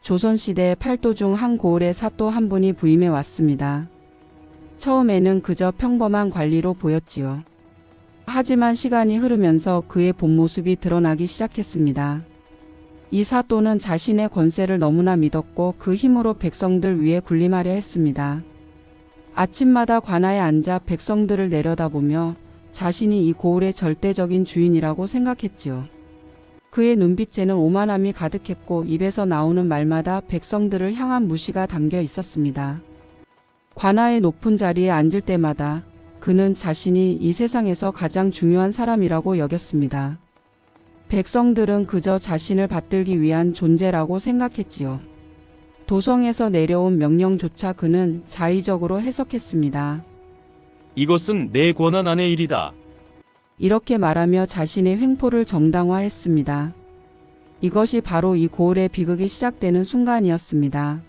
조선시대 팔도 중 한 고을에 사또 한 분이 부임해 왔습니다. 처음에는 그저 평범한 관리로 보였지요. 하지만 시간이 흐르면서 그의 본 모습이 드러나기 시작했습니다. 이 사또는 자신의 권세를 너무나 믿었고 그 힘으로 백성들 위에 군림하려 했습니다. 아침마다 관아에 앉아 백성들을 내려다보며 자신이 이 고을의 절대적인 주인이라고 생각했지요. 그의 눈빛에는 오만함이 가득했고 입에서 나오는 말마다 백성들을 향한 무시가 담겨 있었습니다. 관아의 높은 자리에 앉을 때마다 그는 자신이 이 세상에서 가장 중요한 사람이라고 여겼습니다. 백성들은 그저 자신을 받들기 위한 존재라고 생각했지요. 도성에서 내려온 명령조차 그는 자의적으로 해석했습니다. 이것은 내 권한 안의 일이다. 이렇게 말하며 자신의 횡포를 정당화했습니다. 이것이 바로 이 고을의 비극이 시작되는 순간이었습니다.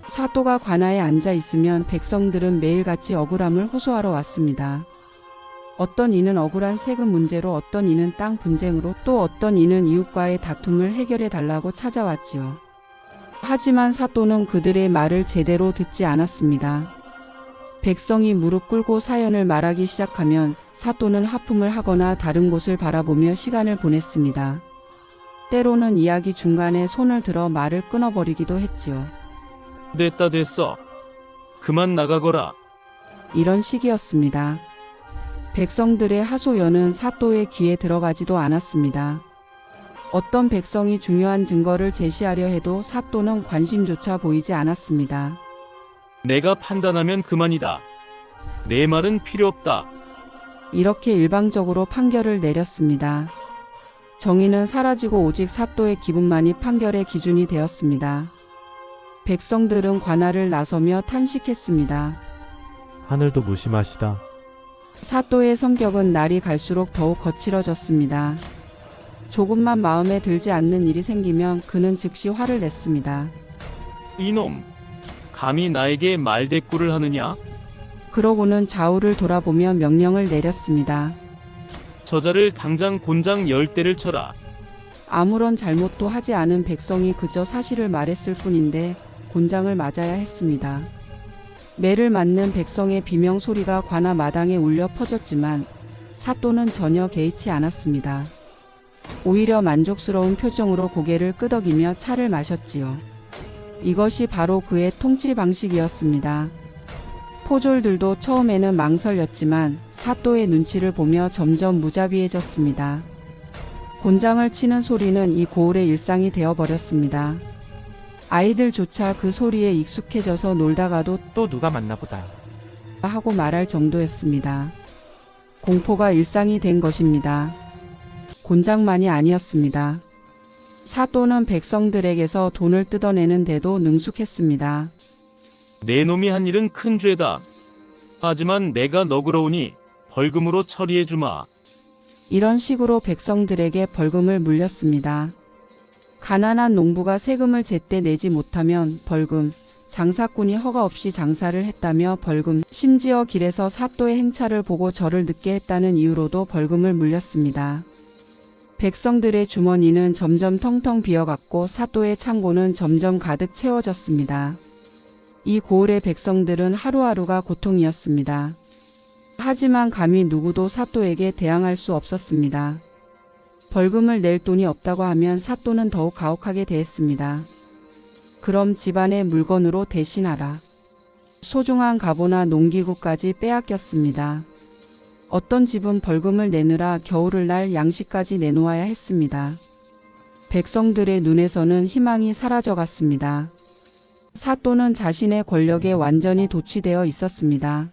사또가 관아에 앉아 있으면 백성들은 매일같이 억울함을 호소하러 왔습니다. 어떤 이는 억울한 세금 문제로, 어떤 이는 땅 분쟁으로, 또 어떤 이는 이웃과의 다툼을 해결해 달라고 찾아왔지요. 하지만 사또는 그들의 말을 제대로 듣지 않았습니다. 백성이 무릎 꿇고 사연을 말하기 시작하면 사또는 하품을 하거나 다른 곳을 바라보며 시간을 보냈습니다. 때로는 이야기 중간에 손을 들어 말을 끊어버리기도 했지요. 됐어. 그만 나가거라. 이런 식이었습니다. 백성들의 하소연은 사또의 귀에 들어가지도 않았습니다. 어떤 백성이 중요한 증거를 제시하려 해도 사또는 관심조차 보이지 않았습니다. 내가 판단하면 그만이다. 내 말은 필요 없다. 이렇게 일방적으로 판결을 내렸습니다. 정의는 사라지고 오직 사또의 기분만이 판결의 기준이 되었습니다. 백성들은 관아를 나서며 탄식했습니다. 하늘도 무심하시다. 사또의 성격은 날이 갈수록 더욱 거칠어졌습니다. 조금만 마음에 들지 않는 일이 생기면 그는 즉시 화를 냈습니다. 이놈, 감히 나에게 말대꾸를 하느냐? 그러고는 좌우를 돌아보며 명령을 내렸습니다. 저자를 당장 곤장 10대를 쳐라. 아무런 잘못도 하지 않은 백성이 그저 사실을 말했을 뿐인데 곤장을 맞아야 했습니다. 매를 맞는 백성의 비명 소리가 관아 마당에 울려 퍼졌지만 사또는 전혀 개의치 않았습니다. 오히려 만족스러운 표정으로 고개를 끄덕이며 차를 마셨지요. 이것이 바로 그의 통치 방식이었습니다. 포졸들도 처음에는 망설였지만 사또의 눈치를 보며 점점 무자비해졌습니다. 곤장을 치는 소리는 이 고을의 일상이 되어버렸습니다. 아이들조차 그 소리에 익숙해져서 놀다가도 또 누가 맞나보다 하고 말할 정도였습니다. 공포가 일상이 된 것입니다. 곤장만이 아니었습니다. 사또는 백성들에게서 돈을 뜯어내는 데도 능숙했습니다. 내 놈이 한 일은 큰 죄다. 하지만 내가 너그러우니 벌금으로 처리해주마. 이런 식으로 백성들에게 벌금을 물렸습니다. 가난한 농부가 세금을 제때 내지 못하면 벌금, 장사꾼이 허가 없이 장사를 했다며 벌금, 심지어 길에서 사또의 행차를 보고 절을 늦게 했다는 이유로도 벌금을 물렸습니다. 백성들의 주머니는 점점 텅텅 비어갔고 사또의 창고는 점점 가득 채워졌습니다. 이 고을의 백성들은 하루하루가 고통이었습니다. 하지만 감히 누구도 사또에게 대항할 수 없었습니다. 벌금을 낼 돈이 없다고 하면 사또는 더욱 가혹하게 대했습니다. 그럼 집안의 물건으로 대신하라. 소중한 갑오나 농기구까지 빼앗겼습니다. 어떤 집은 벌금을 내느라 겨울을 양식까지 내놓아야 했습니다. 백성들의 눈에서는 희망이 사라져갔습니다. 사또는 자신의 권력에 완전히 도취되어 있었습니다.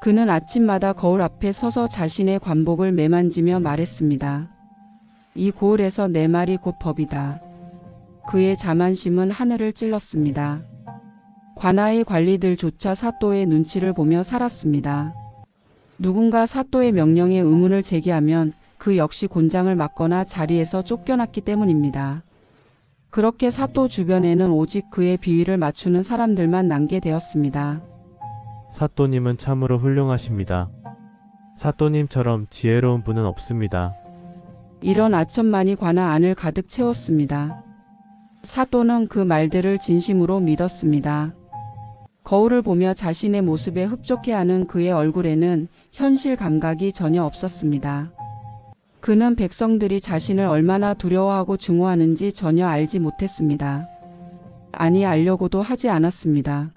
그는 아침마다 거울 앞에 서서 자신의 관복을 매만지며 말했습니다. 이 고을에서 내 말이 곧 법이다. 그의 자만심은 하늘을 찔렀습니다. 관아의 관리들조차 사또의 눈치를 보며 살았습니다. 누군가 사또의 명령에 의문을 제기하면 그 역시 곤장을 맞거나 자리에서 쫓겨났기 때문입니다. 그렇게 사또 주변에는 오직 그의 비위를 맞추는 사람들만 남게 되었습니다. 사또님은 참으로 훌륭하십니다. 사또님처럼 지혜로운 분은 없습니다. 이런 아첨만이 관아 안을 가득 채웠습니다. 사또는 그 말들을 진심으로 믿었습니다. 거울을 보며 자신의 모습에 흡족해하는 그의 얼굴에는 현실 감각이 전혀 없었습니다. 그는 백성들이 자신을 얼마나 두려워하고 증오하는지 전혀 알지 못했습니다. 아니, 알려고도 하지 않았습니다.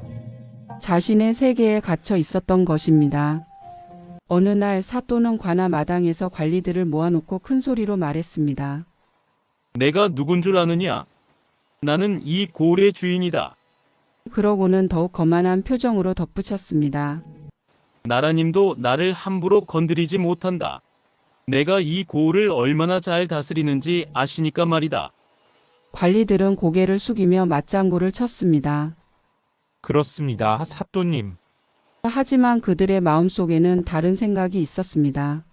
자신의 세계에 갇혀 있었던 것입니다. 어느 날 사또는 관아 마당에서 관리들을 모아놓고 큰 소리로 말했습니다. 내가 누군 줄 아느냐? 나는 이 고을의 주인이다. 그러고는 더욱 거만한 표정으로 덧붙였습니다. 나라님도 나를 함부로 건드리지 못한다. 내가 이 고을을 얼마나 잘 다스리는지 아시니까 말이다. 관리들은 고개를 숙이며 맞장구를 쳤습니다. 그렇습니다, 사또님. 하지만 그들의 마음속에는 다른 생각이 있었습니다.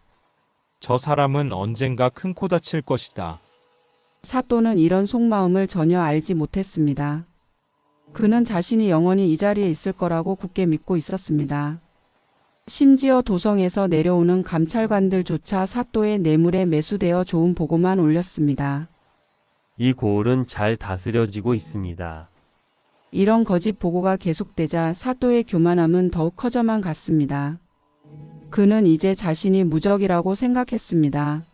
저 사람은 언젠가 큰 코 다칠 것이다. 사또는 이런 속마음을 전혀 알지 못했습니다. 그는 자신이 영원히 이 자리에 있을 거라고 굳게 믿고 있었습니다. 심지어 도성에서 내려오는 감찰관들조차 사또의 뇌물에 매수되어 좋은 보고만 올렸습니다. 이 고을은 잘 다스려지고 있습니다. 이런 거짓 보고가 계속되자 사또의 교만함은 더욱 커져만 갔습니다. 그는 이제 자신이 무적이라고 생각했습니다.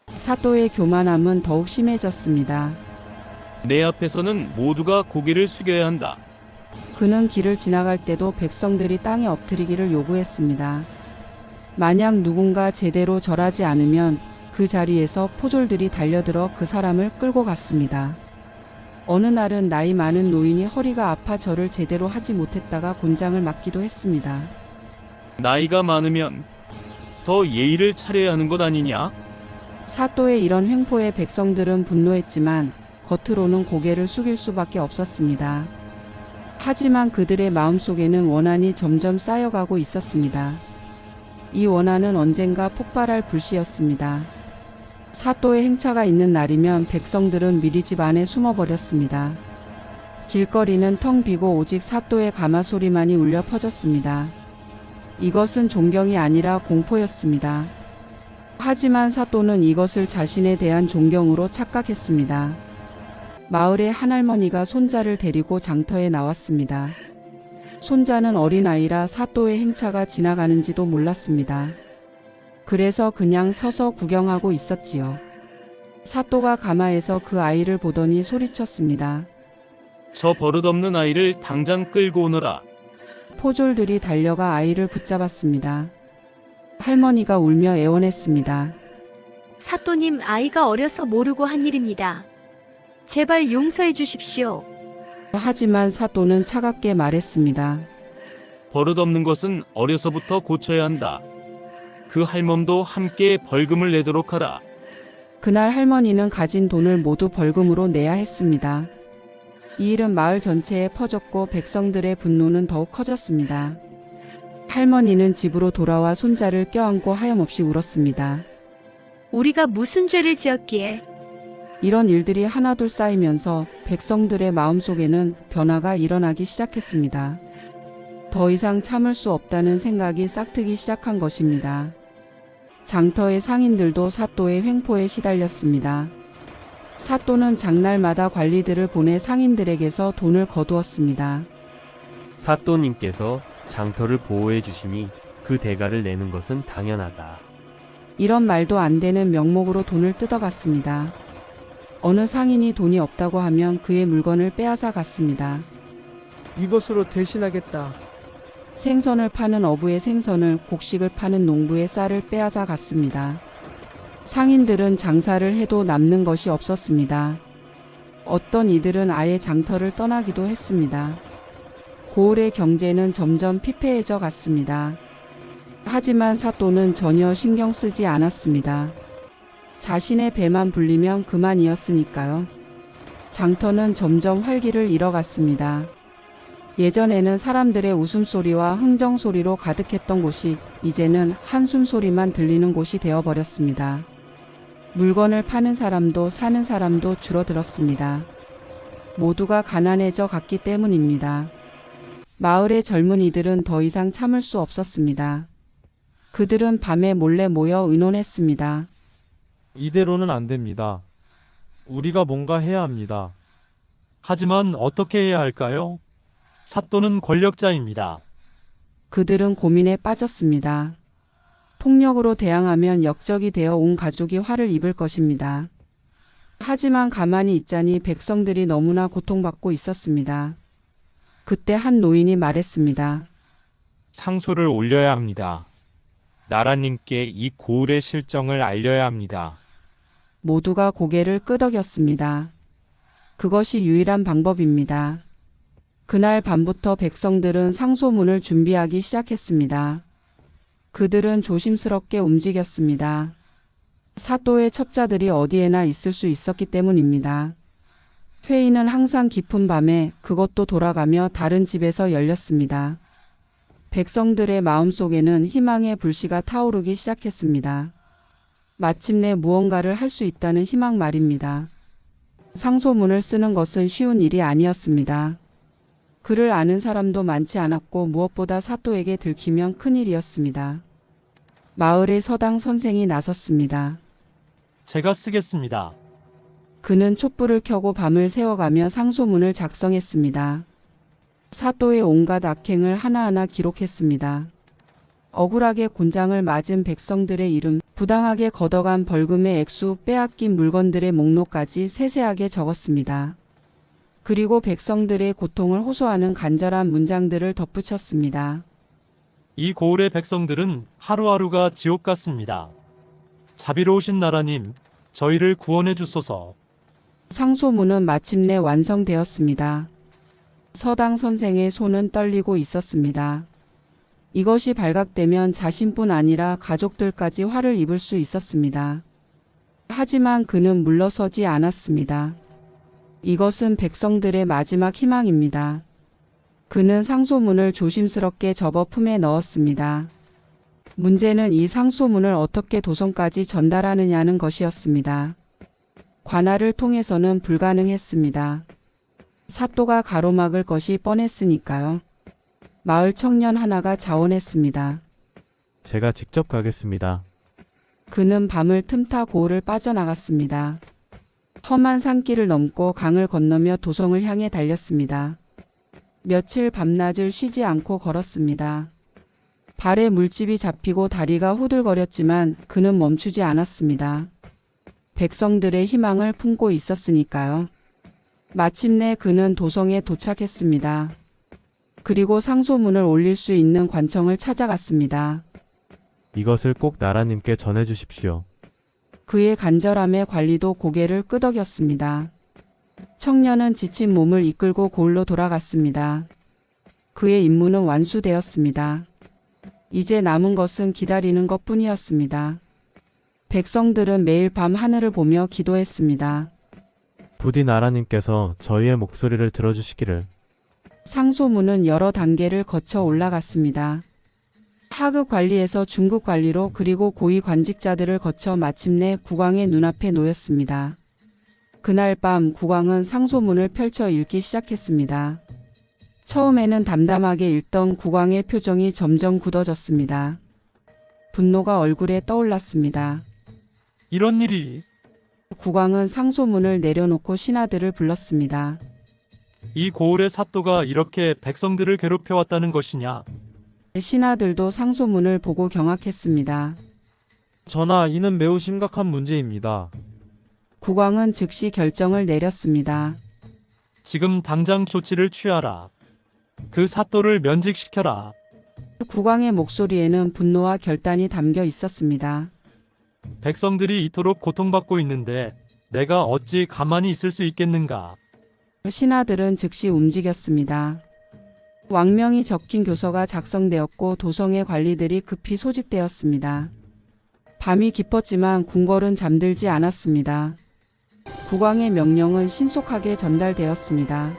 사또의 교만함은 더욱 심해졌습니다. 내 앞에서는 모두가 고개를 숙여야 한다. 그는 길을 지나갈 때도 백성들이 땅에 엎드리기를 요구했습니다. 만약 누군가 제대로 절하지 않으면 그 자리에서 포졸들이 달려들어 그 사람을 끌고 갔습니다. 어느 날은 나이 많은 노인이 허리가 아파 절을 제대로 하지 못했다가 곤장을 맞기도 했습니다. 나이가 많으면 더 예의를 차려야 하는 것 아니냐? 사또의 이런 횡포에 백성들은 분노했지만 겉으로는 고개를 숙일 수밖에 없었습니다. 하지만 그들의 마음속에는 원한이 점점 쌓여가고 있었습니다. 이 원한은 언젠가 폭발할 불씨였습니다. 사또의 행차가 있는 날이면 백성들은 미리 집 안에 숨어버렸습니다. 길거리는 텅 비고 오직 사또의 가마 소리만이 울려 퍼졌습니다. 이것은 존경이 아니라 공포였습니다. 하지만 사또는 이것을 자신에 대한 존경으로 착각했습니다. 마을의 한 할머니가 손자를 데리고 장터에 나왔습니다. 손자는 어린아이라 사또의 행차가 지나가는지도 몰랐습니다. 그래서 그냥 서서 구경하고 있었지요. 사또가 가마에서 그 아이를 보더니 소리쳤습니다. 저 버릇없는 아이를 당장 끌고 오너라. 포졸들이 달려가 아이를 붙잡았습니다. 할머니가 울며 애원했습니다. 사또님, 아이가 어려서 모르고 한 일입니다. 제발 용서해 주십시오. 하지만 사또는 차갑게 말했습니다. 버릇없는 것은 어려서부터 고쳐야 한다. 그 할멈도 함께 벌금을 내도록 하라. 그날 할머니는 가진 돈을 모두 벌금으로 내야 했습니다. 이 일은 마을 전체에 퍼졌고 백성들의 분노는 더욱 커졌습니다. 할머니는 집으로 돌아와 손자를 껴안고 하염없이 울었습니다. 우리가 무슨 죄를 지었기에? 이런 일들이 하나둘 쌓이면서 백성들의 마음속에는 변화가 일어나기 시작했습니다. 더 이상 참을 수 없다는 생각이 싹트기 시작한 것입니다. 장터의 상인들도 사또의 횡포에 시달렸습니다. 사또는 장날마다 관리들을 보내 상인들에게서 돈을 거두었습니다. 사또님께서 장터를 보호해 주시니 그 대가를 내는 것은 당연하다. 이런 말도 안 되는 명목으로 돈을 뜯어갔습니다. 어느 상인이 돈이 없다고 하면 그의 물건을 빼앗아 갔습니다. 이것으로 대신하겠다. 생선을 파는 어부의 생선을, 곡식을 파는 농부의 쌀을 빼앗아 갔습니다. 상인들은 장사를 해도 남는 것이 없었습니다. 어떤 이들은 아예 장터를 떠나기도 했습니다. 고을의 경제는 점점 피폐해져 갔습니다. 하지만 사또는 전혀 신경 쓰지 않았습니다. 자신의 배만 불리면 그만이었으니까요. 장터는 점점 활기를 잃어갔습니다. 예전에는 사람들의 웃음소리와 흥정소리로 가득했던 곳이 이제는 한숨소리만 들리는 곳이 되어버렸습니다. 물건을 파는 사람도 사는 사람도 줄어들었습니다. 모두가 가난해져 갔기 때문입니다. 마을의 젊은이들은 더 이상 참을 수 없었습니다. 그들은 밤에 몰래 모여 의논했습니다. 이대로는 안 됩니다. 우리가 뭔가 해야 합니다. 하지만 어떻게 해야 할까요? 사또는 권력자입니다. 그들은 고민에 빠졌습니다. 폭력으로 대항하면 역적이 되어 온 가족이 화를 입을 것입니다. 하지만 가만히 있자니 백성들이 너무나 고통받고 있었습니다. 그때 한 노인이 말했습니다. 상소를 올려야 합니다. 나라님께 이 고을의 실정을 알려야 합니다. 모두가 고개를 끄덕였습니다. 그것이 유일한 방법입니다. 그날 밤부터 백성들은 상소문을 준비하기 시작했습니다. 그들은 조심스럽게 움직였습니다. 사또의 첩자들이 어디에나 있을 수 있었기 때문입니다. 회의는 항상 깊은 밤에 그것도 돌아가며 다른 집에서 열렸습니다. 백성들의 마음속에는 희망의 불씨가 타오르기 시작했습니다. 마침내 무언가를 할 수 있다는 희망 말입니다. 상소문을 쓰는 것은 쉬운 일이 아니었습니다. 그를 아는 사람도 많지 않았고 무엇보다 사또에게 들키면 큰일이었습니다. 마을의 서당 선생이 나섰습니다. 제가 쓰겠습니다. 그는 촛불을 켜고 밤을 새워가며 상소문을 작성했습니다. 사또의 온갖 악행을 하나하나 기록했습니다. 억울하게 곤장을 맞은 백성들의 이름, 부당하게 걷어간 벌금의 액수, 빼앗긴 물건들의 목록까지 세세하게 적었습니다. 그리고 백성들의 고통을 호소하는 간절한 문장들을 덧붙였습니다. 이 고을의 백성들은 하루하루가 지옥 같습니다. 자비로우신 나라님, 저희를 구원해 주소서. 상소문은 마침내 완성되었습니다. 서당 선생의 손은 떨리고 있었습니다. 이것이 발각되면 자신뿐 아니라 가족들까지 화를 입을 수 있었습니다. 하지만 그는 물러서지 않았습니다. 이것은 백성들의 마지막 희망입니다. 그는 상소문을 조심스럽게 접어 품에 넣었습니다. 문제는 이 상소문을 어떻게 도성까지 전달하느냐는 것이었습니다. 관할을 통해서는 불가능했습니다. 사또가 가로막을 것이 뻔했으니까요. 마을 청년 하나가 자원했습니다. 제가 직접 가겠습니다. 그는 밤을 틈타 고을을 빠져나갔습니다. 험한 산길을 넘고 강을 건너며 도성을 향해 달렸습니다. 며칠 밤낮을 쉬지 않고 걸었습니다. 발에 물집이 잡히고 다리가 후들거렸지만 그는 멈추지 않았습니다. 백성들의 희망을 품고 있었으니까요. 마침내 그는 도성에 도착했습니다. 그리고 상소문을 올릴 수 있는 관청을 찾아갔습니다. 이것을 꼭 나라님께 전해주십시오. 그의 간절함에 관리도 고개를 끄덕였습니다. 청년은 지친 몸을 이끌고 고을로 돌아갔습니다. 그의 임무는 완수되었습니다. 이제 남은 것은 기다리는 것뿐이었습니다. 백성들은 매일 밤 하늘을 보며 기도했습니다. 부디 나라님께서 저희의 목소리를 들어주시기를. 상소문은 여러 단계를 거쳐 올라갔습니다. 하급 관리에서 중급 관리로 그리고 고위 관직자들을 거쳐 마침내 국왕의 눈앞에 놓였습니다. 그날 밤 국왕은 상소문을 펼쳐 읽기 시작했습니다. 처음에는 담담하게 읽던 국왕의 표정이 점점 굳어졌습니다. 분노가 얼굴에 떠올랐습니다. 이런 일이 국왕은 상소문을 내려놓고 신하들을 불렀습니다. 이 고을의 사또가 이렇게 백성들을 괴롭혀왔다는 것이냐? 신하들도 상소문을 보고 경악했습니다. 전하, 이는 매우 심각한 문제입니다. 국왕은 즉시 결정을 내렸습니다. 지금 당장 조치를 취하라. 그 사또를 면직시켜라. 국왕의 목소리에는 분노와 결단이 담겨 있었습니다. 백성들이 이토록 고통받고 있는데 내가 어찌 가만히 있을 수 있겠는가? 신하들은 즉시 움직였습니다. 왕명이 적힌 교서가 작성되었고 도성의 관리들이 급히 소집되었습니다. 밤이 깊었지만 궁궐은 잠들지 않았습니다. 국왕의 명령은 신속하게 전달되었습니다.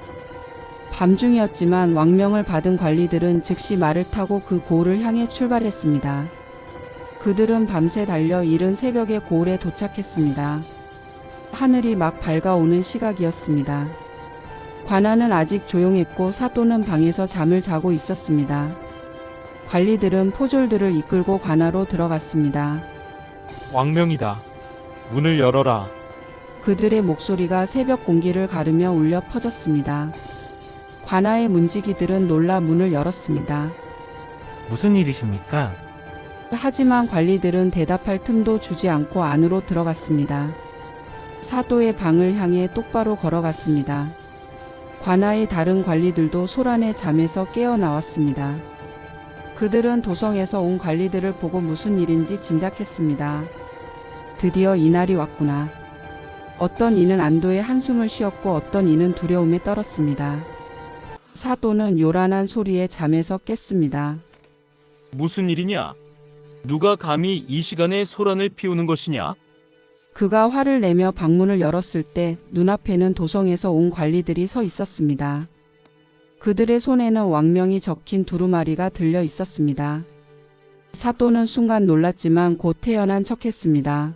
밤중이었지만 왕명을 받은 관리들은 즉시 말을 타고 그 고을을 향해 출발했습니다. 그들은 밤새 달려 이른 새벽에 고을에 도착했습니다. 하늘이 막 밝아오는 시각이었습니다. 관아는 아직 조용했고 사또는 방에서 잠을 자고 있었습니다. 관리들은 포졸들을 이끌고 관아로 들어갔습니다. 왕명이다. 문을 열어라. 그들의 목소리가 새벽 공기를 가르며 울려 퍼졌습니다. 관아의 문지기들은 놀라 문을 열었습니다. 무슨 일이십니까? 하지만 관리들은 대답할 틈도 주지 않고 안으로 들어갔습니다. 사또의 방을 향해 똑바로 걸어갔습니다. 관아의 다른 관리들도 소란의 잠에서 깨어나왔습니다. 그들은 도성에서 온 관리들을 보고 무슨 일인지 짐작했습니다. 드디어 이날이 왔구나. 어떤 이는 안도의 한숨을 쉬었고 어떤 이는 두려움에 떨었습니다. 사또는 요란한 소리에 잠에서 깼습니다. 무슨 일이냐? 누가 감히 이 시간에 소란을 피우는 것이냐? 그가 화를 내며 방문을 열었을 때 눈앞에는 도성에서 온 관리들이 서 있었습니다. 그들의 손에는 왕명이 적힌 두루마리가 들려 있었습니다. 사또는 순간 놀랐지만 곧 태연한 척했습니다.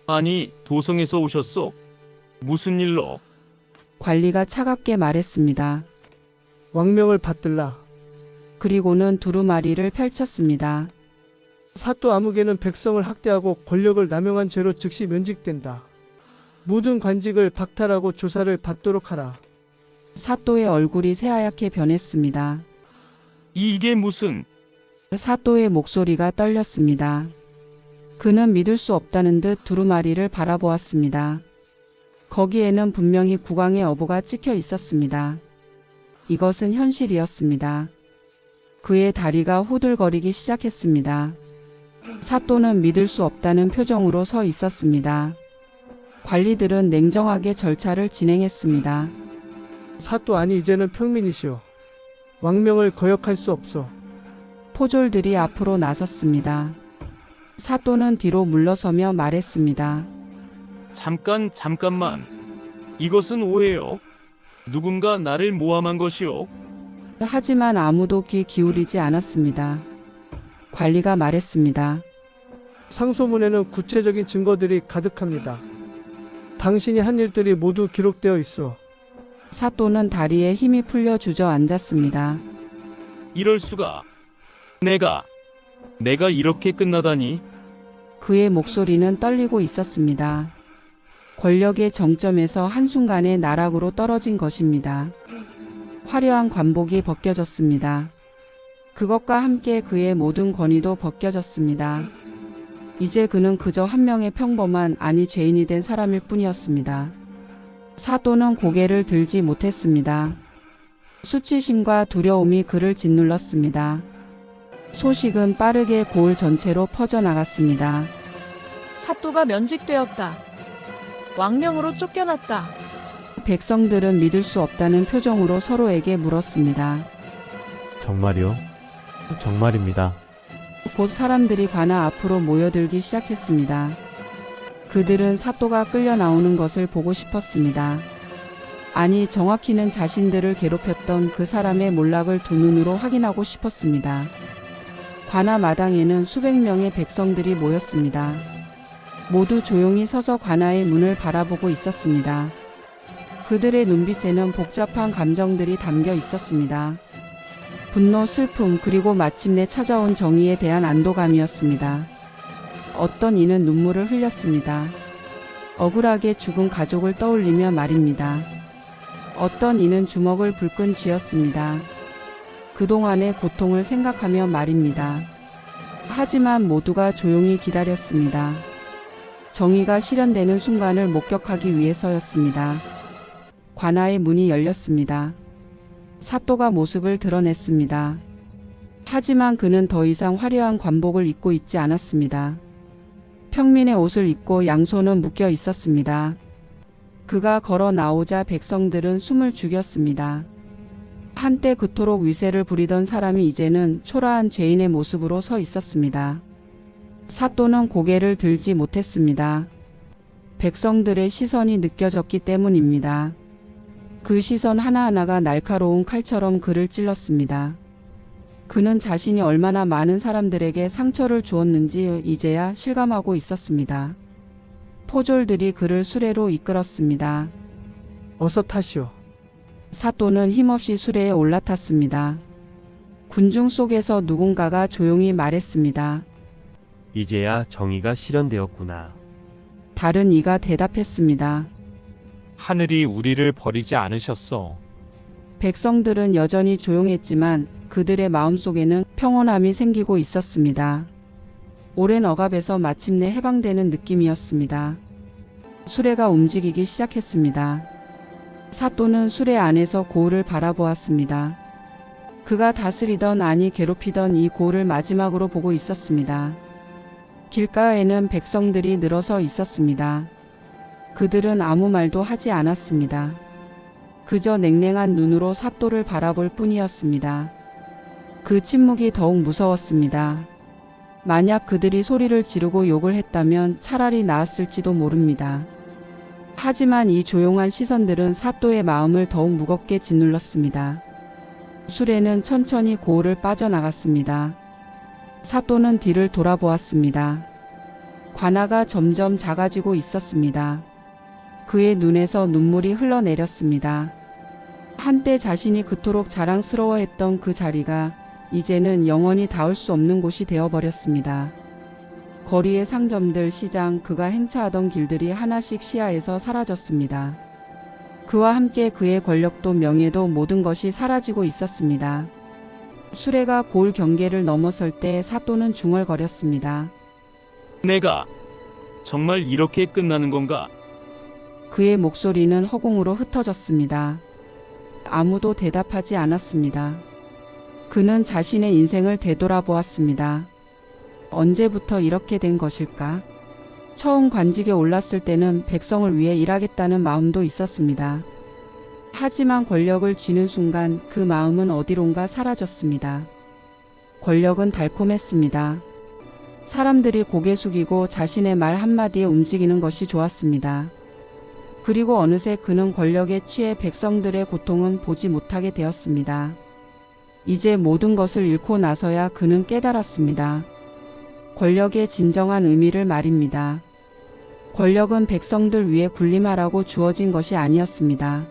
아니, 도성에서 오셨소? 무슨 일로? 관리가 차갑게 말했습니다. 왕명을 받들라. 그리고는 두루마리를 펼쳤습니다. 사또 아무개는 백성을 학대하고 권력을 남용한 죄로 즉시 면직된다. 모든 관직을 박탈하고 조사를 받도록 하라. 사또의 얼굴이 새하얗게 변했습니다. 이게 무슨... 사또의 목소리가 떨렸습니다. 그는 믿을 수 없다는 듯 두루마리를 바라보았습니다. 거기에는 분명히 국왕의 어부가 찍혀 있었습니다. 이것은 현실이었습니다. 그의 다리가 후들거리기 시작했습니다. 사또는 믿을 수 없다는 표정으로 서 있었습니다. 관리들은 냉정하게 절차를 진행했습니다. 사또 아니 이제는 평민이시오. 왕명을 거역할 수 없소. 포졸들이 앞으로 나섰습니다. 사또는 뒤로 물러서며 말했습니다. 잠깐만. 이것은 오해요. 누군가 나를 모함한 것이오. 하지만 아무도 귀 기울이지 않았습니다. 관리가 말했습니다. 상소문에는 구체적인 증거들이 가득합니다. 당신이 한 일들이 모두 기록되어 있어. 사또는 다리에 힘이 풀려 주저앉았습니다. 이럴 수가. 내가 이렇게 끝나다니. 그의 목소리는 떨리고 있었습니다. 권력의 정점에서 한순간에 나락으로 떨어진 것입니다. 화려한 관복이 벗겨졌습니다. 그것과 함께 그의 모든 권위도 벗겨졌습니다. 이제 그는 그저 한 명의 평범한 아니 죄인이 된 사람일 뿐이었습니다. 사또는 고개를 들지 못했습니다. 수치심과 두려움이 그를 짓눌렀습니다. 소식은 빠르게 고을 전체로 퍼져나갔습니다. 사또가 면직되었다. 왕명으로 쫓겨났다. 백성들은 믿을 수 없다는 표정으로 서로에게 물었습니다. 정말이요? 정말입니다. 곧 사람들이 관아 앞으로 모여들기 시작했습니다. 그들은 사또가 끌려 나오는 것을 보고 싶었습니다. 아니, 정확히는 자신들을 괴롭혔던 그 사람의 몰락을 두 눈으로 확인하고 싶었습니다. 관아 마당에는 수백 명의 백성들이 모였습니다. 모두 조용히 서서 관아의 문을 바라보고 있었습니다. 그들의 눈빛에는 복잡한 감정들이 담겨 있었습니다. 분노, 슬픔, 그리고 마침내 찾아온 정의에 대한 안도감이었습니다. 어떤 이는 눈물을 흘렸습니다. 억울하게 죽은 가족을 떠올리며 말입니다. 어떤 이는 주먹을 불끈 쥐었습니다. 그동안의 고통을 생각하며 말입니다. 하지만 모두가 조용히 기다렸습니다. 정의가 실현되는 순간을 목격하기 위해서였습니다. 관아의 문이 열렸습니다. 사또가 모습을 드러냈습니다. 하지만 그는 더 이상 화려한 관복을 입고 있지 않았습니다. 평민의 옷을 입고 양손은 묶여 있었습니다. 그가 걸어 나오자 백성들은 숨을 죽였습니다. 한때 그토록 위세를 부리던 사람이 이제는 초라한 죄인의 모습으로 서 있었습니다. 사또는 고개를 들지 못했습니다. 백성들의 시선이 느껴졌기 때문입니다. 그 시선 하나하나가 날카로운 칼처럼 그를 찔렀습니다. 그는 자신이 얼마나 많은 사람들에게 상처를 주었는지 이제야 실감하고 있었습니다. 포졸들이 그를 수레로 이끌었습니다. 어서 타시오. 사또는 힘없이 수레에 올라탔습니다. 군중 속에서 누군가가 조용히 말했습니다. 이제야 정의가 실현되었구나. 다른 이가 대답했습니다. 하늘이 우리를 버리지 않으셨어. 백성들은 여전히 조용했지만 그들의 마음속에는 평온함이 생기고 있었습니다. 오랜 억압에서 마침내 해방되는 느낌이었습니다. 수레가 움직이기 시작했습니다. 사또는 수레 안에서 고을을 바라보았습니다. 그가 다스리던 아니 괴롭히던 이 고을을 마지막으로 보고 있었습니다. 길가에는 백성들이 늘어서 있었습니다. 그들은 아무 말도 하지 않았습니다. 그저 냉랭한 눈으로 사또를 바라볼 뿐이었습니다. 그 침묵이 더욱 무서웠습니다. 만약 그들이 소리를 지르고 욕을 했다면 차라리 나았을지도 모릅니다. 하지만 이 조용한 시선들은 사또의 마음을 더욱 무겁게 짓눌렀습니다. 수레는 천천히 고을을 빠져나갔습니다. 사또는 뒤를 돌아보았습니다. 관아가 점점 작아지고 있었습니다. 그의 눈에서 눈물이 흘러내렸습니다. 한때 자신이 그토록 자랑스러워했던 그 자리가 이제는 영원히 닿을 수 없는 곳이 되어버렸습니다. 거리의 상점들, 시장, 그가 행차하던 길들이 하나씩 시야에서 사라졌습니다. 그와 함께 그의 권력도 명예도 모든 것이 사라지고 있었습니다. 수레가 고을 경계를 넘어설 때 사또는 중얼거렸습니다. 내가 정말 이렇게 끝나는 건가? 그의 목소리는 허공으로 흩어졌습니다. 아무도 대답하지 않았습니다. 그는 자신의 인생을 되돌아보았습니다. 언제부터 이렇게 된 것일까? 처음 관직에 올랐을 때는 백성을 위해 일하겠다는 마음도 있었습니다. 하지만 권력을 쥐는 순간 그 마음은 어디론가 사라졌습니다. 권력은 달콤했습니다. 사람들이 고개 숙이고 자신의 말 한마디에 움직이는 것이 좋았습니다. 그리고 어느새 그는 권력에 취해 백성들의 고통은 보지 못하게 되었습니다. 이제 모든 것을 잃고 나서야 그는 깨달았습니다. 권력의 진정한 의미를 말입니다. 권력은 백성들 위해 군림하라고 주어진 것이 아니었습니다.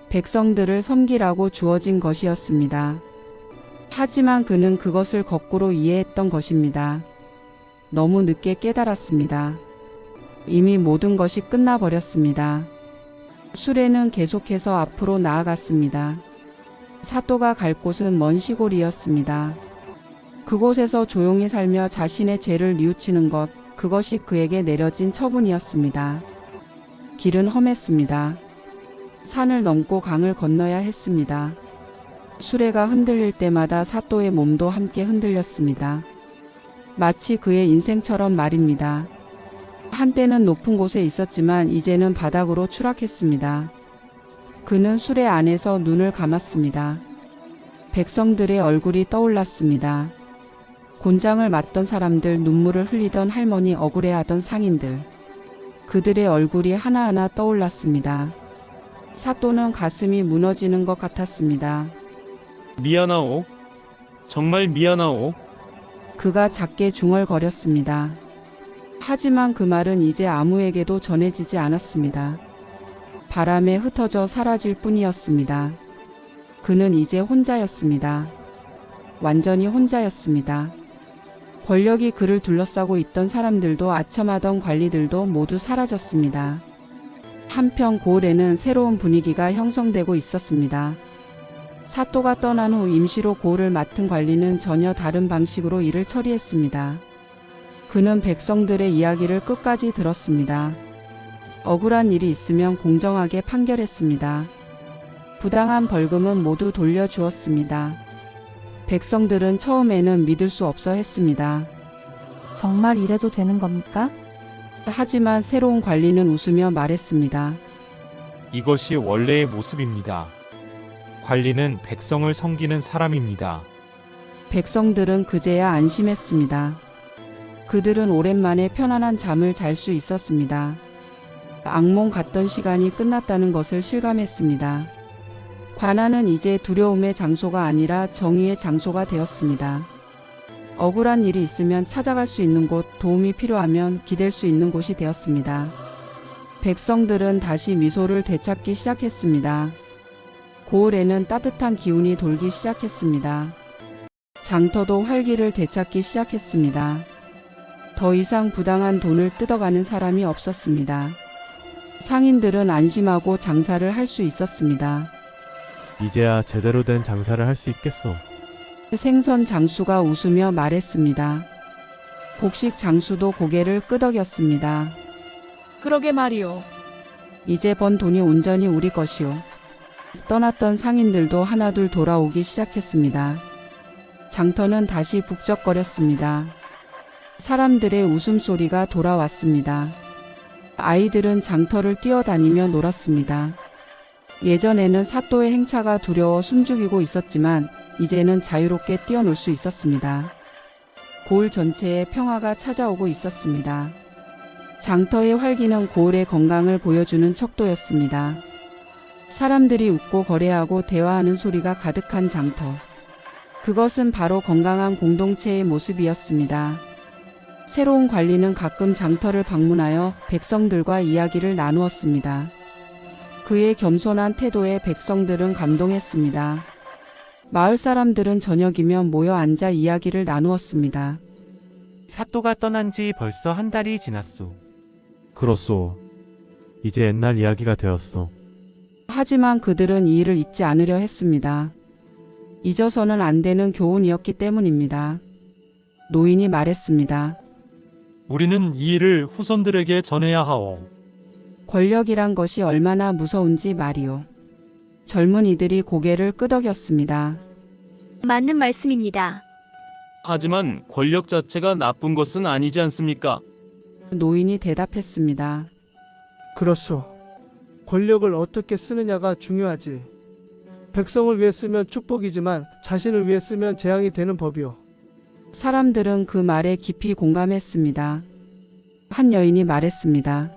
백성들을 섬기라고 주어진 것이었습니다. 하지만 그는 그것을 거꾸로 이해했던 것입니다. 너무 늦게 깨달았습니다. 이미 모든 것이 끝나버렸습니다. 수레는 계속해서 앞으로 나아갔습니다. 사또가 갈 곳은 먼 시골이었습니다. 그곳에서 조용히 살며 자신의 죄를 뉘우치는 것, 그것이 그에게 내려진 처분이었습니다. 길은 험했습니다. 산을 넘고 강을 건너야 했습니다. 수레가 흔들릴 때마다 사또의 몸도 함께 흔들렸습니다. 마치 그의 인생처럼 말입니다. 한때는 높은 곳에 있었지만 이제는 바닥으로 추락했습니다. 그는 수레 안에서 눈을 감았습니다. 백성들의 얼굴이 떠올랐습니다. 곤장을 맞던 사람들, 눈물을 흘리던 할머니, 억울해하던 상인들. 그들의 얼굴이 하나하나 떠올랐습니다. 사또는 가슴이 무너지는 것 같았습니다. 미안하오. 정말 미안하오. 그가 작게 중얼거렸습니다. 하지만 그 말은 이제 아무에게도 전해지지 않았습니다. 바람에 흩어져 사라질 뿐이었습니다. 그는 이제 혼자였습니다. 완전히 혼자였습니다. 권력이 그를 둘러싸고 있던 사람들도 아첨하던 관리들도 모두 사라졌습니다. 한편 고을에는 새로운 분위기가 형성되고 있었습니다. 사또가 떠난 후 임시로 고을을 맡은 관리는 전혀 다른 방식으로 일을 처리했습니다. 그는 백성들의 이야기를 끝까지 들었습니다. 억울한 일이 있으면 공정하게 판결했습니다. 부당한 벌금은 모두 돌려주었습니다. 백성들은 처음에는 믿을 수 없어 했습니다. 정말 이래도 되는 겁니까? 하지만 새로운 관리는 웃으며 말했습니다. 이것이 원래의 모습입니다. 관리는 백성을 섬기는 사람입니다. 백성들은 그제야 안심했습니다. 그들은 오랜만에 편안한 잠을 잘 수 있었습니다. 악몽 같던 시간이 끝났다는 것을 실감했습니다. 관아는 이제 두려움의 장소가 아니라 정의의 장소가 되었습니다. 억울한 일이 있으면 찾아갈 수 있는 곳, 도움이 필요하면 기댈 수 있는 곳이 되었습니다. 백성들은 다시 미소를 되찾기 시작했습니다. 고을에는 따뜻한 기운이 돌기 시작했습니다. 장터도 활기를 되찾기 시작했습니다. 더 이상 부당한 돈을 뜯어가는 사람이 없었습니다. 상인들은 안심하고 장사를 할 수 있었습니다. 이제야 제대로 된 장사를 할 수 있겠소. 생선 장수가 웃으며 말했습니다. 곡식 장수도 고개를 끄덕였습니다. 그러게 말이오. 이제 번 돈이 온전히 우리 것이오. 떠났던 상인들도 하나둘 돌아오기 시작했습니다. 장터는 다시 북적거렸습니다. 사람들의 웃음소리가 돌아왔습니다. 아이들은 장터를 뛰어다니며 놀았습니다. 예전에는 사또의 행차가 두려워 숨죽이고 있었지만 이제는 자유롭게 뛰어놀 수 있었습니다. 고을 전체에 평화가 찾아오고 있었습니다. 장터의 활기는 고을의 건강을 보여주는 척도였습니다. 사람들이 웃고 거래하고 대화하는 소리가 가득한 장터. 그것은 바로 건강한 공동체의 모습이었습니다. 새로운 관리는 가끔 장터를 방문하여 백성들과 이야기를 나누었습니다. 그의 겸손한 태도에 백성들은 감동했습니다. 마을 사람들은 저녁이면 모여 앉아 이야기를 나누었습니다. 사또가 떠난 지 벌써 한 달이 지났소. 그렇소. 이제 옛날 이야기가 되었소. 하지만 그들은 이 일을 잊지 않으려 했습니다. 잊어서는 안 되는 교훈이었기 때문입니다. 노인이 말했습니다. 우리는 이 일을 후손들에게 전해야 하오. 권력이란 것이 얼마나 무서운지 말이오. 젊은이들이 고개를 끄덕였습니다. 맞는 말씀입니다. 하지만 권력 자체가 나쁜 것은 아니지 않습니까? 노인이 대답했습니다. 그렇소. 권력을 어떻게 쓰느냐가 중요하지. 백성을 위해 쓰면 축복이지만 자신을 위해 쓰면 재앙이 되는 법이오. 사람들은 그 말에 깊이 공감했습니다. 한 여인이 말했습니다.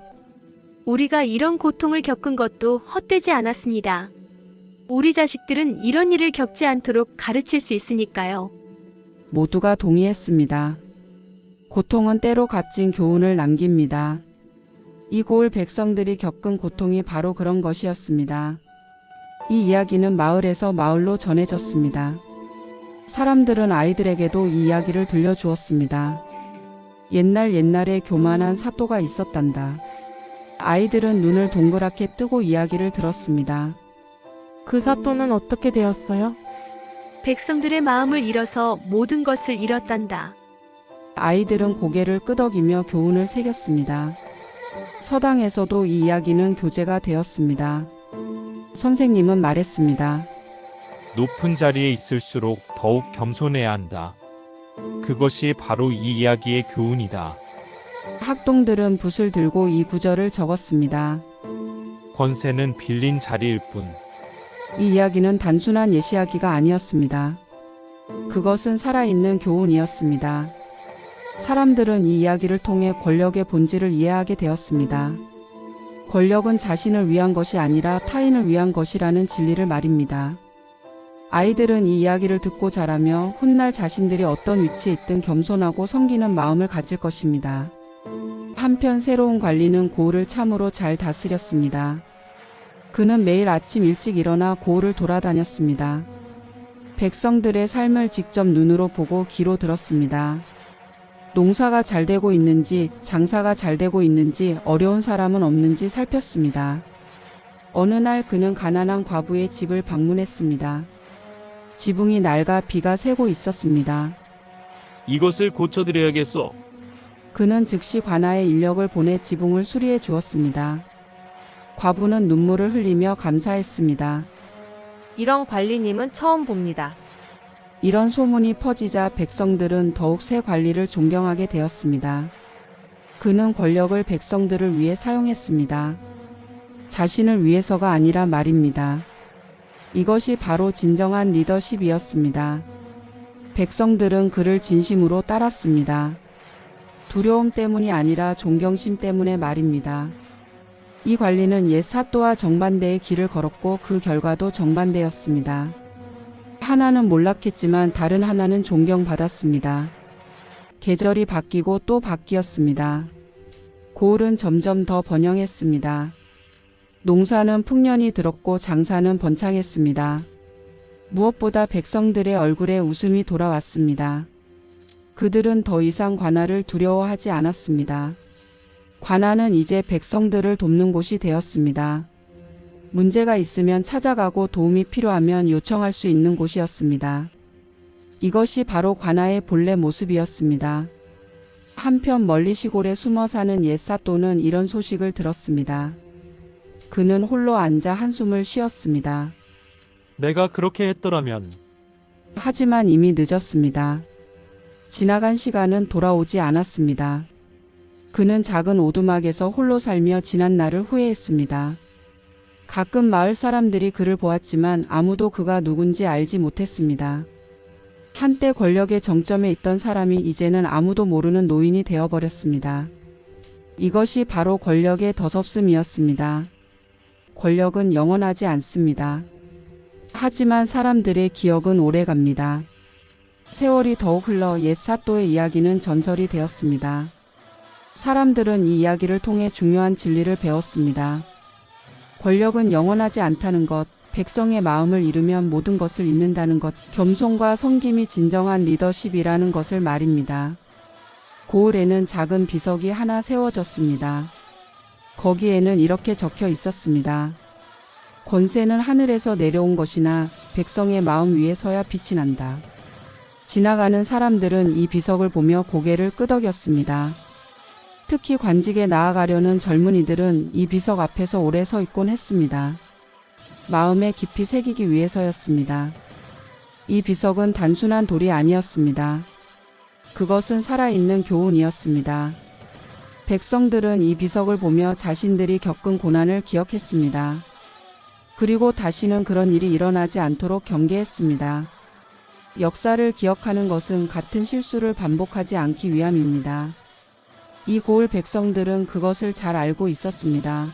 우리가 이런 고통을 겪은 것도 헛되지 않았습니다. 우리 자식들은 이런 일을 겪지 않도록 가르칠 수 있으니까요. 모두가 동의했습니다. 고통은 때로 값진 교훈을 남깁니다. 이 고을 백성들이 겪은 고통이 바로 그런 것이었습니다. 이 이야기는 마을에서 마을로 전해졌습니다. 사람들은 아이들에게도 이 이야기를 들려주었습니다. 옛날에 교만한 사또가 있었단다. 아이들은 눈을 동그랗게 뜨고 이야기를 들었습니다. 그 사또는 어떻게 되었어요? 백성들의 마음을 잃어서 모든 것을 잃었단다. 아이들은 고개를 끄덕이며 교훈을 새겼습니다. 서당에서도 이 이야기는 교재가 되었습니다. 선생님은 말했습니다. 높은 자리에 있을수록 더욱 겸손해야 한다. 그것이 바로 이 이야기의 교훈이다. 학동들은 붓을 들고 이 구절을 적었습니다. 권세는 빌린 자리일 뿐. 이 이야기는 단순한 예시이야기가 아니었습니다. 그것은 살아있는 교훈이었습니다. 사람들은 이 이야기를 통해 권력의 본질을 이해하게 되었습니다. 권력은 자신을 위한 것이 아니라 타인을 위한 것이라는 진리를 말입니다. 아이들은 이 이야기를 듣고 자라며 훗날 자신들이 어떤 위치에 있든 겸손하고 섬기는 마음을 가질 것입니다. 한편 새로운 관리는 고을을 참으로 잘 다스렸습니다. 그는 매일 아침 일찍 일어나 고을을 돌아다녔습니다. 백성들의 삶을 직접 눈으로 보고 귀로 들었습니다. 농사가 잘 되고 있는지, 장사가 잘 되고 있는지, 어려운 사람은 없는지 살폈습니다. 어느 날 그는 가난한 과부의 집을 방문했습니다. 지붕이 낡아 비가 새고 있었습니다. 이것을 고쳐드려야겠소. 그는 즉시 관아에 인력을 보내 지붕을 수리해 주었습니다. 과부는 눈물을 흘리며 감사했습니다. 이런 관리님은 처음 봅니다. 이런 소문이 퍼지자 백성들은 더욱 새 관리를 존경하게 되었습니다. 그는 권력을 백성들을 위해 사용했습니다. 자신을 위해서가 아니라 말입니다. 이것이 바로 진정한 리더십이었습니다. 백성들은 그를 진심으로 따랐습니다. 두려움 때문이 아니라 존경심 때문에 말입니다. 이 관리는 옛 사또와 정반대의 길을 걸었고 그 결과도 정반대였습니다. 하나는 몰락했지만 다른 하나는 존경받았습니다. 계절이 바뀌고 또 바뀌었습니다. 고을은 점점 더 번영했습니다. 농사는 풍년이 들었고 장사는 번창했습니다. 무엇보다 백성들의 얼굴에 웃음이 돌아왔습니다. 그들은 더 이상 관할을 두려워하지 않았습니다. 관할은 이제 백성들을 돕는 곳이 되었습니다. 문제가 있으면 찾아가고 도움이 필요하면 요청할 수 있는 곳이었습니다. 이것이 바로 관아의 본래 모습이었습니다. 한편 멀리 시골에 숨어 사는 옛 사또는 이런 소식을 들었습니다. 그는 홀로 앉아 한숨을 쉬었습니다. 내가 그렇게 했더라면 하지만 이미 늦었습니다. 지나간 시간은 돌아오지 않았습니다. 그는 작은 오두막에서 홀로 살며 지난 날을 후회했습니다. 가끔 마을 사람들이 그를 보았지만 아무도 그가 누군지 알지 못했습니다. 한때 권력의 정점에 있던 사람이 이제는 아무도 모르는 노인이 되어버렸습니다. 이것이 바로 권력의 덧없음이었습니다. 권력은 영원하지 않습니다. 하지만 사람들의 기억은 오래갑니다. 세월이 더욱 흘러 옛 사또의 이야기는 전설이 되었습니다. 사람들은 이 이야기를 통해 중요한 진리를 배웠습니다. 권력은 영원하지 않다는 것, 백성의 마음을 잃으면 모든 것을 잃는다는 것, 겸손과 섬김이 진정한 리더십이라는 것을 말입니다. 고을에는 작은 비석이 하나 세워졌습니다. 거기에는 이렇게 적혀 있었습니다. 권세는 하늘에서 내려온 것이나 백성의 마음 위에 서야 빛이 난다. 지나가는 사람들은 이 비석을 보며 고개를 끄덕였습니다. 특히 관직에 나아가려는 젊은이들은 이 비석 앞에서 오래 서 있곤 했습니다. 마음에 깊이 새기기 위해서였습니다. 이 비석은 단순한 돌이 아니었습니다. 그것은 살아있는 교훈이었습니다. 백성들은 이 비석을 보며 자신들이 겪은 고난을 기억했습니다. 그리고 다시는 그런 일이 일어나지 않도록 경계했습니다. 역사를 기억하는 것은 같은 실수를 반복하지 않기 위함입니다. 이 고을 백성들은 그것을 잘 알고 있었습니다.